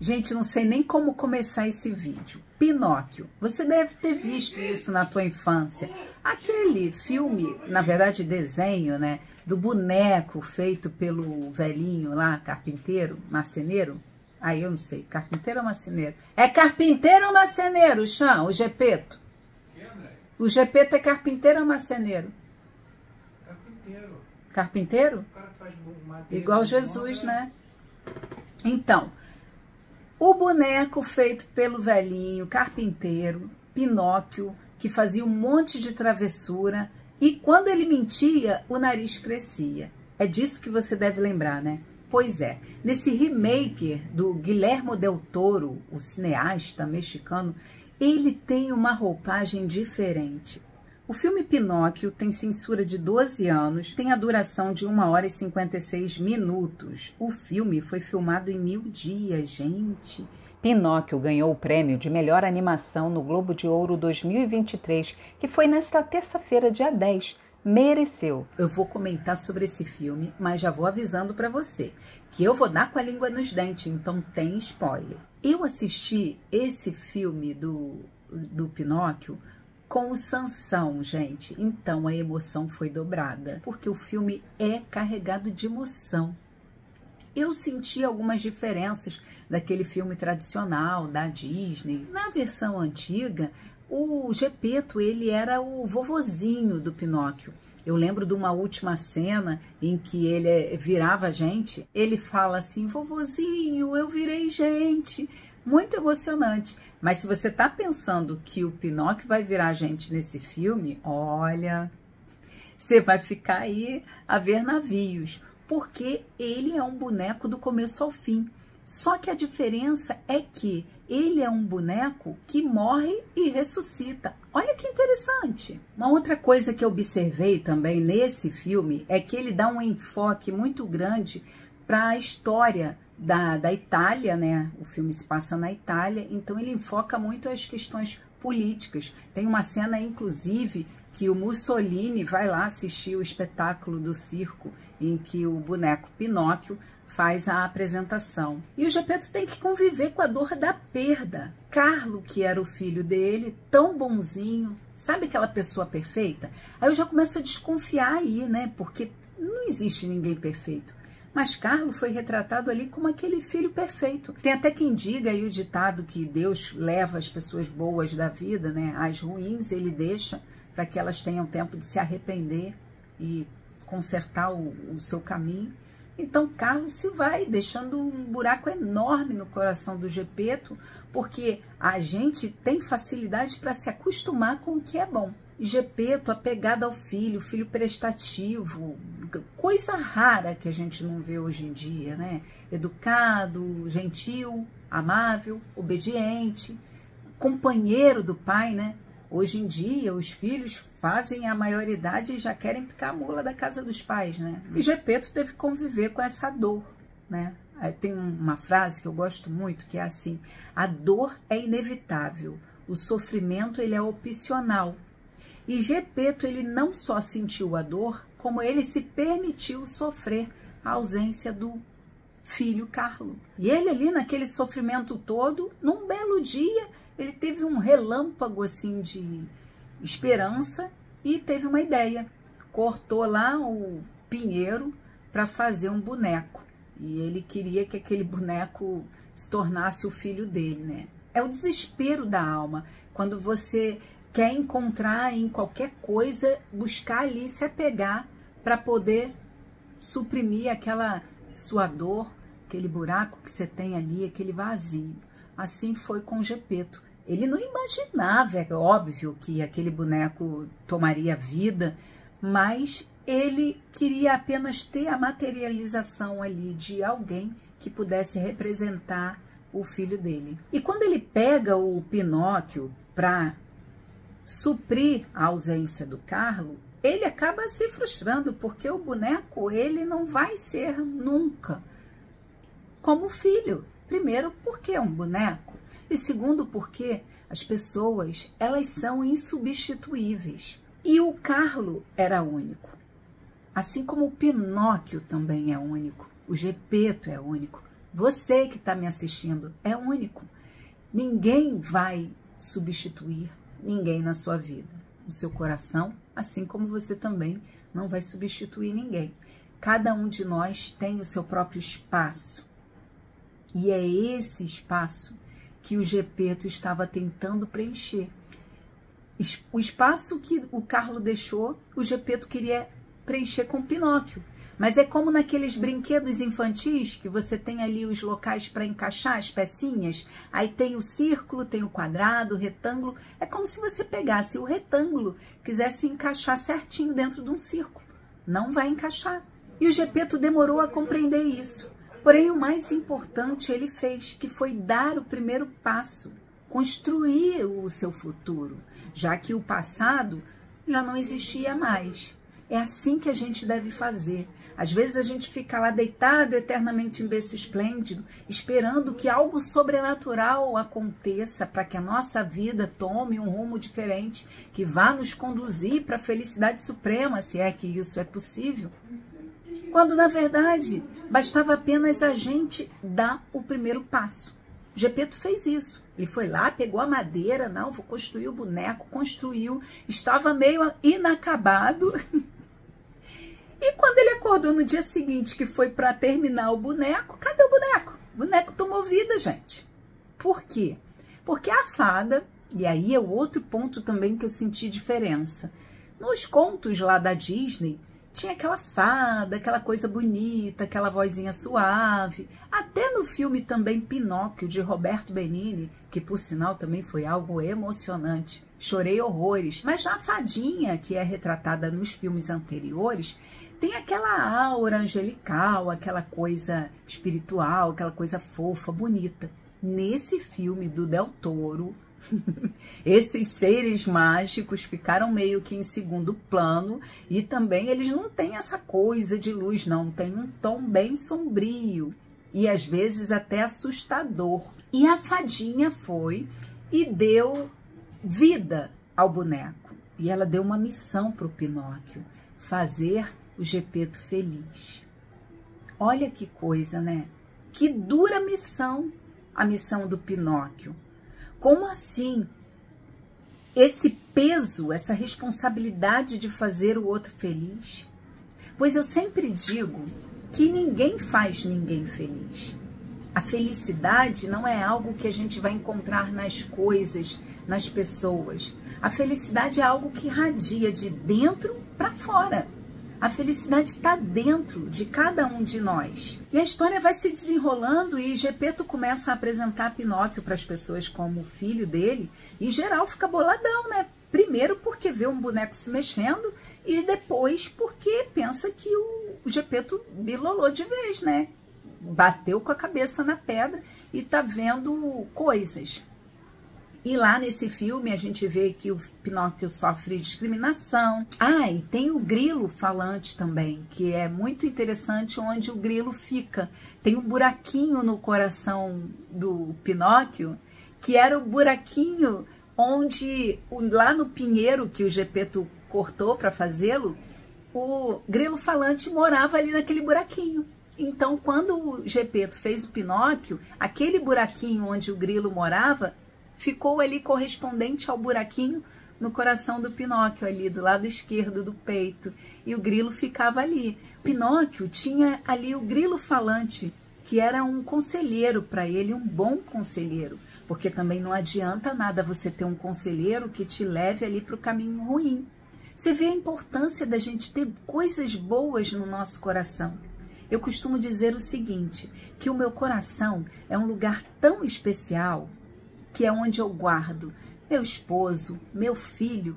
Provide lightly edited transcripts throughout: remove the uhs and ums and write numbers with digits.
Gente, não sei nem como começar esse vídeo. Pinóquio, você deve ter visto isso na tua infância. Aquele filme, na verdade desenho, né? Do boneco feito pelo velhinho lá, carpinteiro, marceneiro. Aí eu não sei, carpinteiro ou marceneiro? É carpinteiro ou marceneiro, Chão, o Gepeto? O Gepeto é carpinteiro ou marceneiro? Carpinteiro. Carpinteiro? O cara faz madeira. Igual Jesus, né? Então, o boneco feito pelo velhinho, carpinteiro, Pinóquio, que fazia um monte de travessura e quando ele mentia, o nariz crescia. É disso que você deve lembrar, né? Pois é, nesse remake do Guillermo del Toro, o cineasta mexicano, ele tem uma roupagem diferente. O filme Pinóquio tem censura de 12 anos, tem a duração de 1 hora e 56 minutos. O filme foi filmado em 1000 dias, gente. Pinóquio ganhou o prêmio de melhor animação no Globo de Ouro 2023, que foi nesta terça-feira, dia 10. Mereceu. Eu vou comentar sobre esse filme, mas já vou avisando para você que eu vou dar com a língua nos dentes, então tem spoiler. Eu assisti esse filme do Pinóquio com o Sansão, gente. Então a emoção foi dobrada, porque o filme é carregado de emoção. Eu senti algumas diferenças daquele filme tradicional da Disney. Na versão antiga, o Gepeto, ele era o vovozinho do Pinóquio. Eu lembro de uma última cena em que ele virava gente. Ele fala assim, vovozinho, eu virei gente. Muito emocionante. Mas se você tá pensando que o Pinóquio vai virar gente nesse filme, olha, você vai ficar aí a ver navios. Porque ele é um boneco do começo ao fim. Só que a diferença é que ele é um boneco que morre e ressuscita. Olha que interessante. Uma outra coisa que eu observei também nesse filme é que ele dá um enfoque muito grande para a história da Itália, né? O filme se passa na Itália, então ele enfoca muito as questões políticas. Tem uma cena, inclusive, que o Mussolini vai lá assistir o espetáculo do circo em que o boneco Pinóquio faz a apresentação. E o Gepeto tem que conviver com a dor da perda. Carlo, que era o filho dele, tão bonzinho, sabe aquela pessoa perfeita? Aí eu já começo a desconfiar aí, né? Porque não existe ninguém perfeito. Mas Carlo foi retratado ali como aquele filho perfeito. Tem até quem diga aí o ditado que Deus leva as pessoas boas da vida, né? As ruins ele deixa para que elas tenham tempo de se arrepender e consertar o seu caminho. Então Carlo se vai, deixando um buraco enorme no coração do Gepeto, porque a gente tem facilidade para se acostumar com o que é bom. Gepeto apegado ao filho, filho prestativo, coisa rara que a gente não vê hoje em dia, né? Educado, gentil, amável, obediente, companheiro do pai, né? Hoje em dia, os filhos fazem a maioridade e já querem picar a mula da casa dos pais, né? E Gepeto teve que conviver com essa dor, né? Aí tem uma frase que eu gosto muito, que é assim, a dor é inevitável, o sofrimento ele é opcional. E Gepeto, ele não só sentiu a dor, como ele se permitiu sofrer a ausência do filho Carlo. E ele ali, naquele sofrimento todo, num belo dia, ele teve um relâmpago assim de esperança e teve uma ideia. Cortou lá o pinheiro para fazer um boneco. E ele queria que aquele boneco se tornasse o filho dele, né? É o desespero da alma, quando você quer encontrar em qualquer coisa, buscar ali, se apegar para poder suprimir aquela sua dor, aquele buraco que você tem ali, aquele vazio. Assim foi com Gepeto. Ele não imaginava, é óbvio, que aquele boneco tomaria vida, mas ele queria apenas ter a materialização ali de alguém que pudesse representar o filho dele. E quando ele pega o Pinóquio para suprir a ausência do Carlo, ele acaba se frustrando, porque o boneco ele não vai ser nunca como filho. Primeiro, porque é um boneco. E segundo, porque as pessoas, elas são insubstituíveis. E o Carlo era único. Assim como o Pinóquio também é único. O Gepeto é único. Você que está me assistindo é único. Ninguém vai substituir ninguém na sua vida, no seu coração, assim como você também não vai substituir ninguém. Cada um de nós tem o seu próprio espaço. E é esse espaço que o Gepeto estava tentando preencher. O espaço que o Carlo deixou, o Gepeto queria preencher com Pinóquio. Mas é como naqueles brinquedos infantis que você tem ali os locais para encaixar as pecinhas. Aí tem o círculo, tem o quadrado, o retângulo. É como se você pegasse o retângulo, quisesse encaixar certinho dentro de um círculo. Não vai encaixar. E o Gepeto demorou a compreender isso. Porém, o mais importante ele fez, que foi dar o primeiro passo, construir o seu futuro, já que o passado já não existia mais. É assim que a gente deve fazer. Às vezes a gente fica lá deitado eternamente em berço esplêndido, esperando que algo sobrenatural aconteça para que a nossa vida tome um rumo diferente, que vá nos conduzir para a felicidade suprema, se é que isso é possível. Quando, na verdade, bastava apenas a gente dar o primeiro passo. Gepeto fez isso. Ele foi lá, pegou a madeira, não, vou construir o boneco, construiu, estava meio inacabado. E quando ele acordou no dia seguinte, que foi para terminar o boneco, cadê o boneco? O boneco tomou vida, gente. Por quê? Porque a fada, e aí é o outro ponto também que eu senti diferença. Nos contos lá da Disney, tinha aquela fada, aquela coisa bonita, aquela vozinha suave. Até no filme também Pinóquio, de Roberto Benigni, que por sinal também foi algo emocionante. Chorei horrores. Mas já a fadinha, que é retratada nos filmes anteriores, tem aquela aura angelical, aquela coisa espiritual, aquela coisa fofa, bonita. Nesse filme do Del Toro, esses seres mágicos ficaram meio que em segundo plano e também eles não têm essa coisa de luz, não. Tem um tom bem sombrio e às vezes até assustador. E a fadinha foi e deu vida ao boneco. E ela deu uma missão para o Pinóquio, fazer o Gepeto feliz. Olha que coisa, né? Que dura missão, a missão do Pinóquio. Como assim? Esse peso, essa responsabilidade de fazer o outro feliz? Pois eu sempre digo que ninguém faz ninguém feliz. A felicidade não é algo que a gente vai encontrar nas coisas, nas pessoas. A felicidade é algo que irradia de dentro para fora. A felicidade está dentro de cada um de nós. E a história vai se desenrolando e Gepeto começa a apresentar Pinóquio para as pessoas como filho dele. E geral fica boladão, né? Primeiro porque vê um boneco se mexendo e depois porque pensa que o Gepeto bilolou de vez, né? Bateu com a cabeça na pedra e tá vendo coisas. E lá nesse filme a gente vê que o Pinóquio sofre discriminação. Ah, e tem o grilo falante também, que é muito interessante onde o grilo fica. Tem um buraquinho no coração do Pinóquio, que era o buraquinho onde, lá no pinheiro que o Gepeto cortou para fazê-lo, o grilo falante morava ali naquele buraquinho. Então, quando o Gepeto fez o Pinóquio, aquele buraquinho onde o grilo morava, ficou ali correspondente ao buraquinho no coração do Pinóquio, ali do lado esquerdo do peito. E o grilo ficava ali. Pinóquio tinha ali o grilo falante, que era um conselheiro para ele, um bom conselheiro. Porque também não adianta nada você ter um conselheiro que te leve ali para o caminho ruim. Você vê a importância da gente ter coisas boas no nosso coração. Eu costumo dizer o seguinte, que o meu coração é um lugar tão especial, que é onde eu guardo meu esposo, meu filho,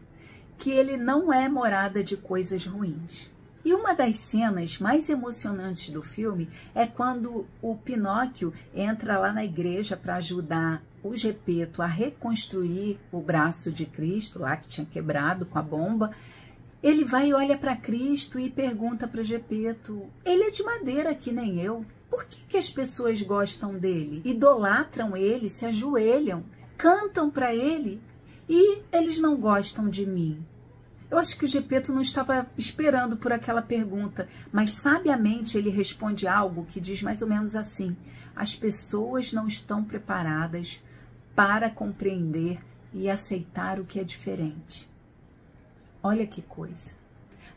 que ele não é morada de coisas ruins. E uma das cenas mais emocionantes do filme é quando o Pinóquio entra lá na igreja para ajudar o Gepeto a reconstruir o braço de Cristo, lá que tinha quebrado com a bomba. Ele vai e olha para Cristo e pergunta para Gepeto, ele é de madeira que nem eu. Por que as pessoas gostam dele? Idolatram ele, se ajoelham, cantam para ele e eles não gostam de mim? Eu acho que o Gepeto não estava esperando por aquela pergunta, mas sabiamente ele responde algo que diz mais ou menos assim: as pessoas não estão preparadas para compreender e aceitar o que é diferente. Olha que coisa.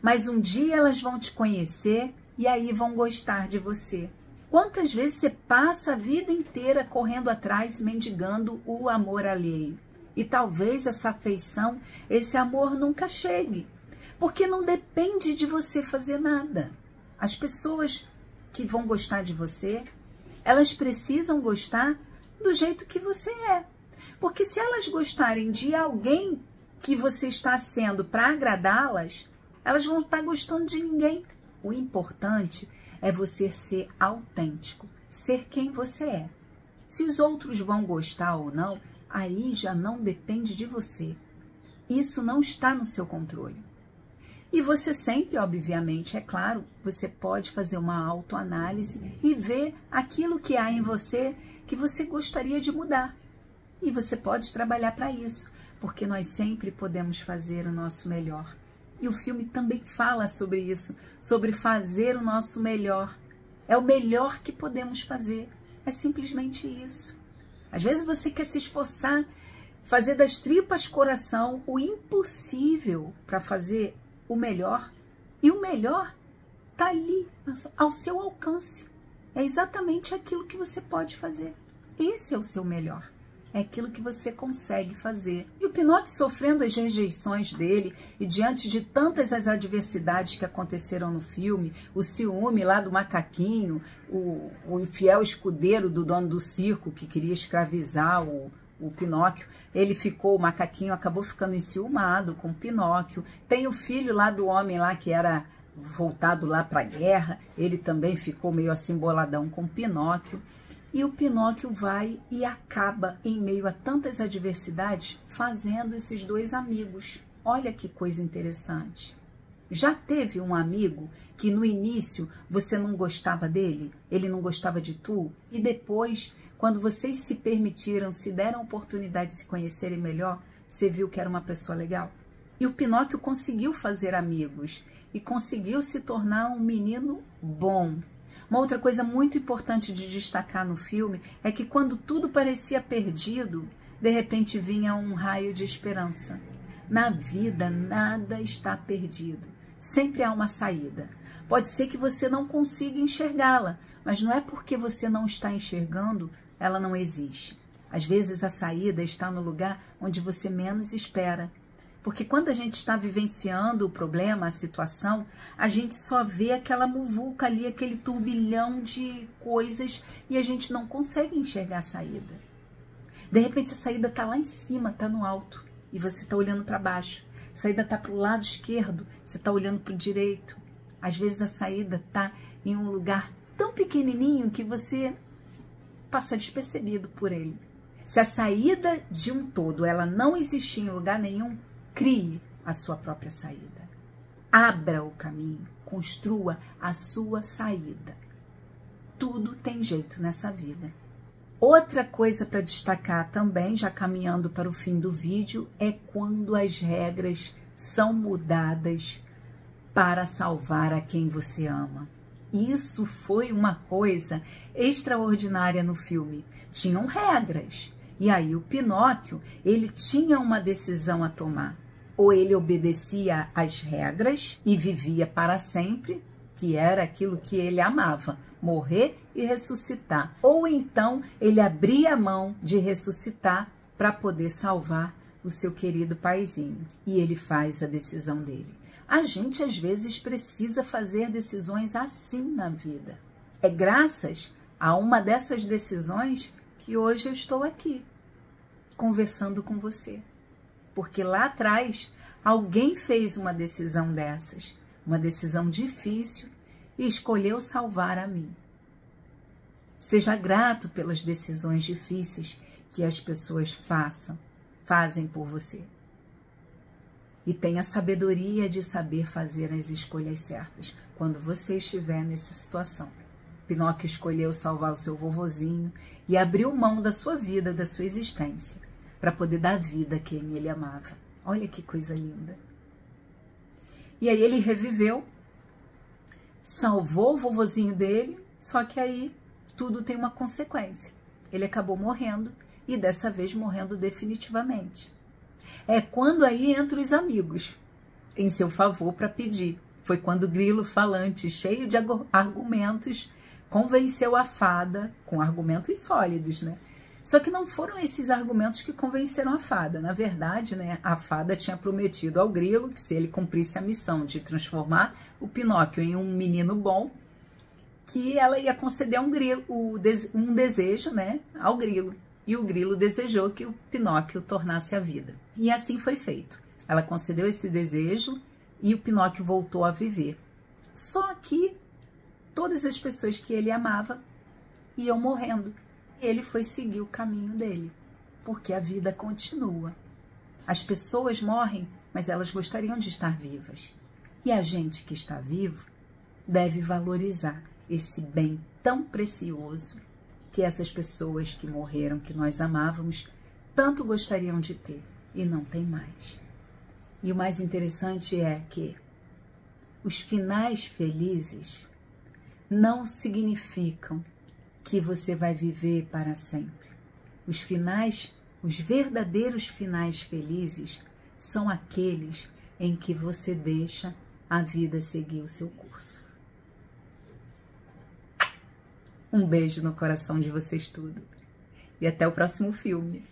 Mas um dia elas vão te conhecer e aí vão gostar de você. Quantas vezes você passa a vida inteira correndo atrás, mendigando o amor alheio? E talvez essa afeição, esse amor nunca chegue, porque não depende de você fazer nada. As pessoas que vão gostar de você, elas precisam gostar do jeito que você é. Porque se elas gostarem de alguém que você está sendo para agradá-las, elas vão estar gostando de ninguém. O importante é você ser autêntico, ser quem você é. Se os outros vão gostar ou não, aí já não depende de você. Isso não está no seu controle. E você sempre, obviamente, é claro, você pode fazer uma autoanálise e ver aquilo que há em você que você gostaria de mudar. E você pode trabalhar para isso, porque nós sempre podemos fazer o nosso melhor. E o filme também fala sobre isso, sobre fazer o nosso melhor. É o melhor que podemos fazer. É simplesmente isso. Às vezes você quer se esforçar, fazer das tripas coração o impossível para fazer o melhor. E o melhor está ali, ao seu alcance. É exatamente aquilo que você pode fazer. Esse é o seu melhor. É aquilo que você consegue fazer. E o Pinóquio, sofrendo as rejeições dele e diante de tantas as adversidades que aconteceram no filme, o ciúme lá do macaquinho, o infiel escudeiro do dono do circo que queria escravizar o Pinóquio, o macaquinho acabou ficando enciumado com o Pinóquio. Tem o filho lá do homem lá que era voltado lá para a guerra, ele também ficou meio assim boladão com o Pinóquio. E o Pinóquio vai e acaba, em meio a tantas adversidades, fazendo esses dois amigos. Olha que coisa interessante. Já teve um amigo que no início você não gostava dele? Ele não gostava de tu? E depois, quando vocês se permitiram, se deram a oportunidade de se conhecerem melhor, você viu que era uma pessoa legal? E o Pinóquio conseguiu fazer amigos e conseguiu se tornar um menino bom. Uma outra coisa muito importante de destacar no filme é que quando tudo parecia perdido, de repente vinha um raio de esperança. Na vida, nada está perdido. Sempre há uma saída. Pode ser que você não consiga enxergá-la, mas não é porque você não está enxergando, ela não existe. Às vezes a saída está no lugar onde você menos espera. Porque quando a gente está vivenciando o problema, a situação, a gente só vê aquela muvuca ali, aquele turbilhão de coisas e a gente não consegue enxergar a saída. De repente a saída está lá em cima, está no alto e você está olhando para baixo. A saída está para o lado esquerdo, você está olhando para o direito. Às vezes a saída está em um lugar tão pequenininho que você passa despercebido por ele. Se a saída de um todo ela não existir em lugar nenhum, crie a sua própria saída. Abra o caminho, construa a sua saída. Tudo tem jeito nessa vida. Outra coisa para destacar também, já caminhando para o fim do vídeo, é quando as regras são mudadas para salvar a quem você ama. Isso foi uma coisa extraordinária no filme. Tinham regras. E aí o Pinóquio, ele tinha uma decisão a tomar. Ou ele obedecia às regras e vivia para sempre, que era aquilo que ele amava, morrer e ressuscitar. Ou então ele abria a mão de ressuscitar para poder salvar o seu querido paizinho. E ele faz a decisão dele. A gente às vezes precisa fazer decisões assim na vida. É graças a uma dessas decisões que hoje eu estou aqui, conversando com você. Porque lá atrás, alguém fez uma decisão dessas, uma decisão difícil, e escolheu salvar a mim. Seja grato pelas decisões difíceis que as pessoas fazem por você. E tenha sabedoria de saber fazer as escolhas certas quando você estiver nessa situação. Pinóquio escolheu salvar o seu vovozinho e abriu mão da sua vida, da sua existência, para poder dar vida a quem ele amava. Olha que coisa linda. E aí ele reviveu, salvou o vovozinho dele, só que aí tudo tem uma consequência. Ele acabou morrendo e dessa vez morrendo definitivamente. É quando aí entram os amigos em seu favor para pedir. Foi quando o grilo falante, cheio de argumentos, convenceu a fada, com argumentos sólidos, né? Só que não foram esses argumentos que convenceram a fada. Na verdade, né, a fada tinha prometido ao grilo que se ele cumprisse a missão de transformar o Pinóquio em um menino bom, que ela ia conceder um desejo, né, ao grilo. E o grilo desejou que o Pinóquio tornasse a vida. E assim foi feito. Ela concedeu esse desejo e o Pinóquio voltou a viver. Só que todas as pessoas que ele amava iam morrendo. Ele foi seguir o caminho dele, porque a vida continua. As pessoas morrem, mas elas gostariam de estar vivas. E a gente que está vivo deve valorizar esse bem tão precioso que essas pessoas que morreram, que nós amávamos, tanto gostariam de ter e não tem mais. E o mais interessante é que os finais felizes não significam que você vai viver para sempre. Os verdadeiros finais felizes são aqueles em que você deixa a vida seguir o seu curso. Um beijo no coração de vocês tudo. E até o próximo filme.